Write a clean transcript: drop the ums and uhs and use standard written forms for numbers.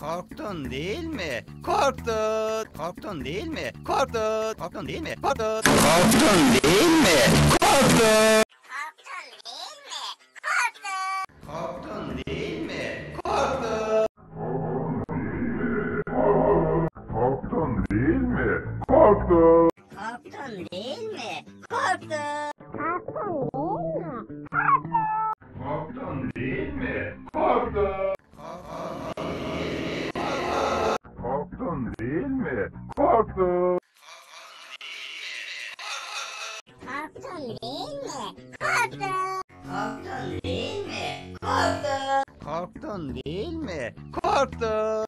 Korktun değil mi? Korktun. Korktun değil mi? Korktun. Korktun değil mi? Korktun. Korktun değil mi? Korktun. Korktun değil mi? Korktun. Korktun değil mi? Korktun. Korktun değil mi? Korktun. Korktun değil mi? Korktun. Korktun değil mi? Korktun. Korktun değil mi? Korktun. Korktun değil mi? Korktun. Korktun değil mi? Korktun.